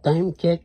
Time check,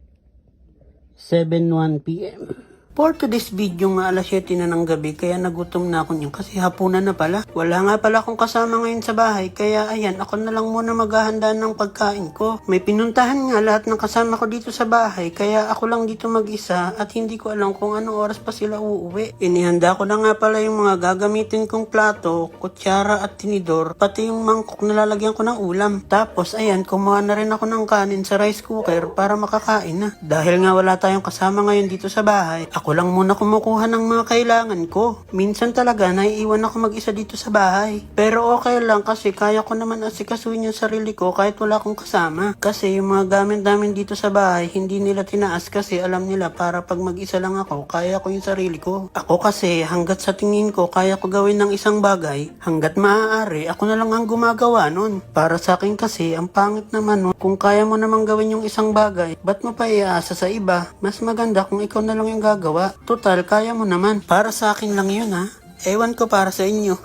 7:01 PM. For today's video nga, alas 7 na ng gabi, kaya nagutom na ako niyan kasi hapunan na pala. Wala nga pala akong kasama ngayon sa bahay, kaya ayan, ako na lang muna maghahanda ng pagkain ko. May pinuntahan nga lahat ng kasama ko dito sa bahay, kaya ako lang dito mag-isa at hindi ko alam kung anong oras pa sila uuwi. Inihanda ko na nga pala yung mga gagamitin kong plato, kutsara at tinidor, pati yung mangkok na lalagyan ko ng ulam. Tapos ayan, kumuha na rin ako ng kanin sa rice cooker para makakain na. Dahil nga wala tayong kasama ngayon dito sa bahay, ako lang muna kumukuha ng mga kailangan ko. Minsan talaga naiiwan ako mag-isa dito sa bahay. Pero okay lang kasi kaya ko naman asikasuhin yung sarili ko kahit wala akong kasama. Kasi yung mga gamit namin dito sa bahay, hindi nila tinaas kasi alam nila para pag mag-isa lang ako, kaya ko yung sarili ko. Ako kasi hanggat sa tingin ko kaya ko gawin ng isang bagay, hanggat maaari ako na lang ang gumagawa nun. Para sa akin kasi ang pangit naman nun, kung kaya mo namang gawin yung isang bagay, ba't mo pa iaasa sa iba? Mas maganda kung ikaw na lang yung gagawa. Total, kaya mo naman. Para sa akin lang yun ha. Ewan ko para sa inyo.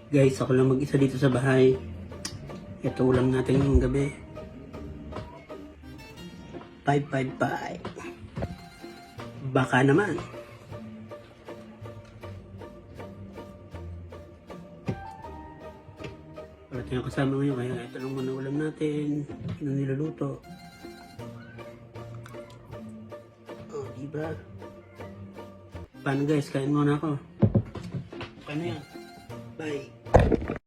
Guys, ako lang mag-isa dito sa bahay. Ito ulam natin ngayong gabi. 555. Baka naman. Wala tayong kasama ngayon, kaya ito lang muna ulam natin. Ano niluluto? Oh, diba? Paano guys? Kain muna ako. Paano yan? Bye.